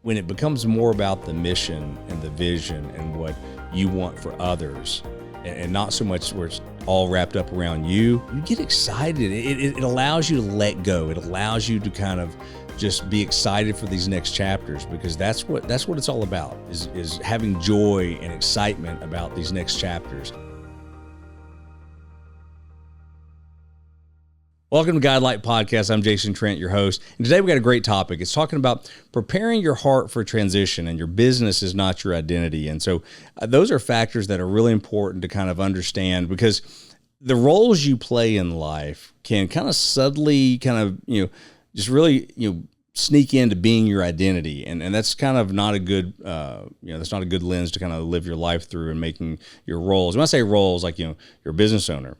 when it becomes more about the mission and the vision and what you want for others, and not so much where it's all wrapped up around you, you get excited. It allows you to let go. It allows you to kind of just be excited for these next chapters, because that's what it's all about, is having joy and excitement about these next chapters. Welcome to Guidelight Podcast. I'm Jason Trent, your host. And today we got a great topic. It's talking about preparing your heart for transition, and your business is not your identity. And so those are factors that are really important to kind of understand, because the roles you play in life can kind of subtly just really sneak into being your identity. And that's kind of not a good, that's not a good lens to kind of live your life through and making your roles. When I say roles, like, you're a business owner,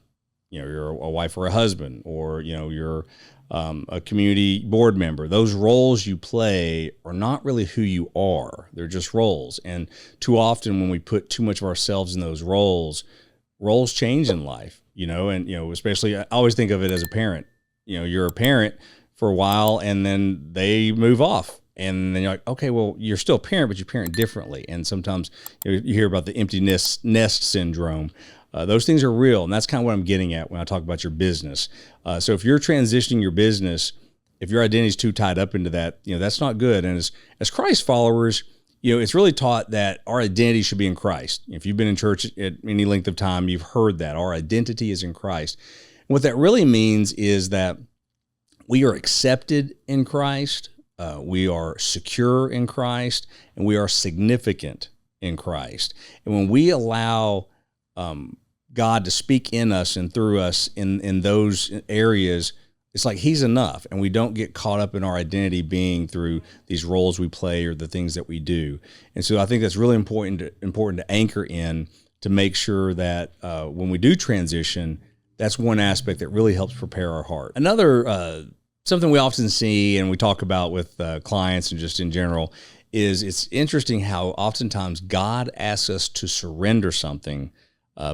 you're a wife or a husband, or, you're a community board member. Those roles you play are not really who you are. They're just roles. And too often when we put too much of ourselves in those roles change in life, and, especially I always think of it as a parent. You're a parent for a while and then they move off. And then you're like, okay, well, you're still a parent, but you parent differently. And sometimes you hear about the empty nest syndrome. Those things are real, and that's kind of what I'm getting at when I talk about your business. So if you're transitioning your business, if your identity is too tied up into that, that's not good. And as Christ followers, it's really taught that our identity should be in Christ. If you've been in church at any length of time, you've heard that our identity is in Christ. And what that really means is that we are accepted in Christ, we are secure in Christ, and we are significant in Christ. And when we allow God to speak in us and through us in those areas, it's like He's enough, and we don't get caught up in our identity being through these roles we play or the things that we do. And so I think that's really important to anchor in, to make sure that when we do transition, that's one aspect that really helps prepare our heart. Another something we often see and we talk about with clients and just in general is, it's interesting how oftentimes God asks us to surrender something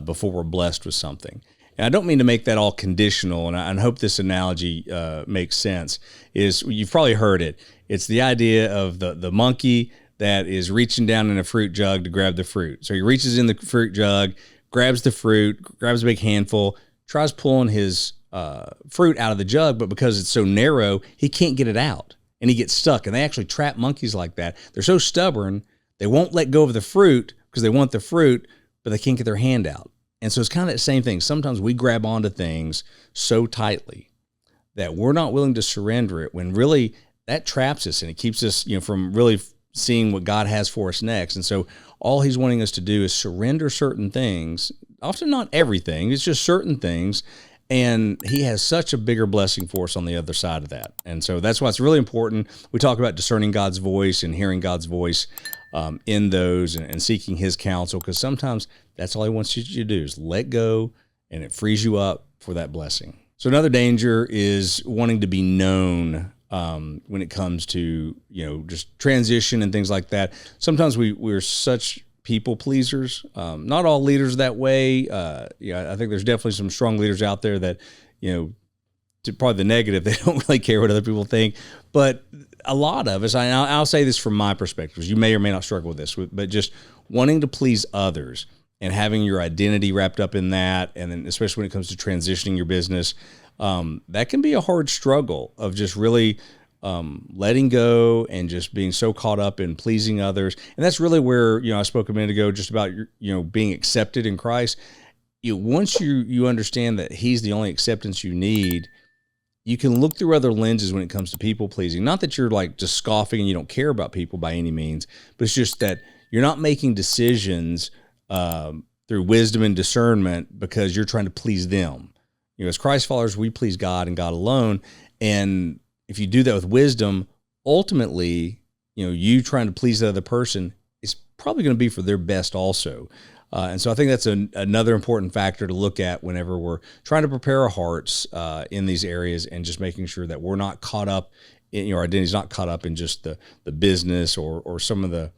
before we're blessed with something. And I don't mean to make that all conditional, and I hope this analogy makes sense. You've probably heard it. It's the idea of the monkey that is reaching down in a fruit jug to grab the fruit. So he reaches in the fruit jug, grabs the fruit, grabs a big handful, tries pulling his fruit out of the jug, but because it's so narrow, he can't get it out, and he gets stuck. And they actually trap monkeys like that. They're so stubborn, they won't let go of the fruit because they want the fruit, but they can't get their hand out. And so it's kind of the same thing. Sometimes we grab onto things so tightly that we're not willing to surrender it, when really that traps us and it keeps us, from really seeing what God has for us next. And so all He's wanting us to do is surrender certain things, often not everything, it's just certain things. And He has such a bigger blessing for us on the other side of that. And so that's why it's really important. We talk about discerning God's voice and hearing God's voice in those, and seeking His counsel, because sometimes that's all He wants you to do is let go, and it frees you up for that blessing. So another danger is wanting to be known when it comes to, just transition and things like that. Sometimes we're such people pleasers. Not all leaders that way. I think there's definitely some strong leaders out there that, to probably the negative, they don't really care what other people think. But a lot of us, I'll say this from my perspective, you may or may not struggle with this, but just wanting to please others and having your identity wrapped up in that, and then especially when it comes to transitioning your business, that can be a hard struggle of just really letting go and just being so caught up in pleasing others. And that's really where, I spoke a minute ago just about, being accepted in Christ. Once you understand that He's the only acceptance you need, you can look through other lenses when it comes to people pleasing. Not that you're like just scoffing and you don't care about people by any means, but it's just that you're not making decisions through wisdom and discernment because you're trying to please them. As Christ followers, we please God and God alone. And if you do that with wisdom, ultimately, you trying to please the other person is probably going to be for their best also. And so I think that's another important factor to look at whenever we're trying to prepare our hearts in these areas, and just making sure that we're not caught up in, our identity is not caught up in just the business or some of the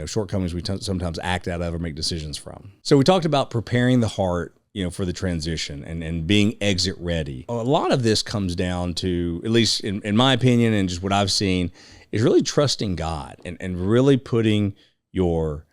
shortcomings we sometimes act out of or make decisions from. So we talked about preparing the heart for the transition and being exit ready. A lot of this comes down to, at least in my opinion and just what I've seen, is really trusting God and really putting your,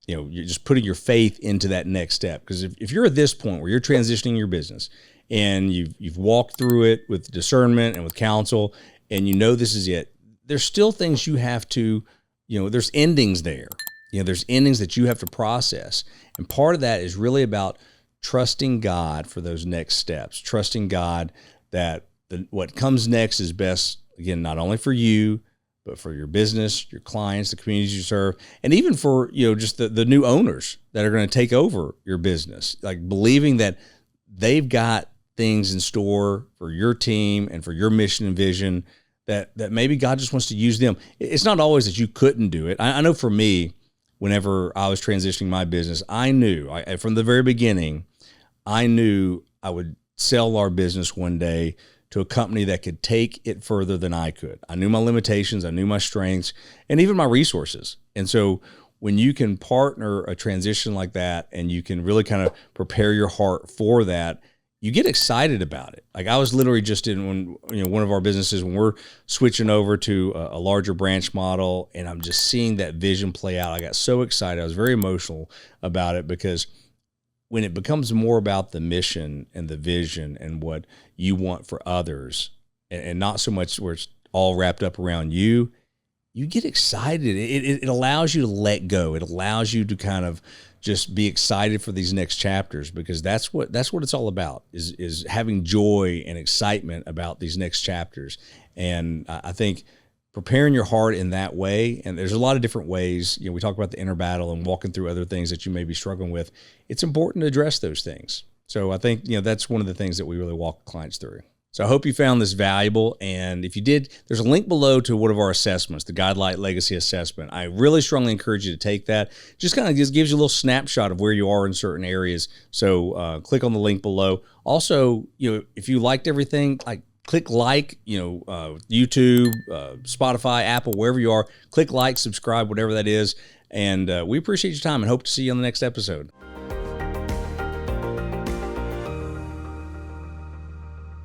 you're just putting your faith into that next step. Because if you're at this point where you're transitioning your business and you've walked through it with discernment and with counsel, and this is it, there's still things you have to, there's endings there. There's endings that you have to process. And part of that is really about trusting God for those next steps, trusting God that what comes next is best, again, not only for you, but for your business, your clients, the communities you serve, and even for, just the new owners that are going to take over your business, like believing that they've got things in store for your team and for your mission and vision that maybe God just wants to use them. It's not always that you couldn't do it. I know for me, whenever I was transitioning my business, I knew from the very beginning, I knew I would sell our business one day to a company that could take it further than I could. I knew my limitations, I knew my strengths, and even my resources. And so when you can partner a transition like that and you can really kind of prepare your heart for that, you get excited about it. Like I was literally just in one of our businesses when we're switching over to a larger branch model, and I'm just seeing that vision play out. I got so excited. I was very emotional about it, because when it becomes more about the mission and the vision and what you want for others, and not so much where it's all wrapped up around you, you get excited. It allows you to let go. It allows you to kind of just be excited for these next chapters, because that's what it's all about, is having joy and excitement about these next chapters. And I think preparing your heart in that way, and there's a lot of different ways, we talk about the inner battle and walking through other things that you may be struggling with. It's important to address those things. So I think, that's one of the things that we really walk clients through. So I hope you found this valuable. And if you did, there's a link below to one of our assessments, the Guidelight Legacy Assessment. I really strongly encourage you to take that. Just kind of gives you a little snapshot of where you are in certain areas. So click on the link below. Also, if you liked everything, click YouTube, Spotify, Apple, wherever you are, click like, subscribe, whatever that is. And we appreciate your time and hope to see you on the next episode.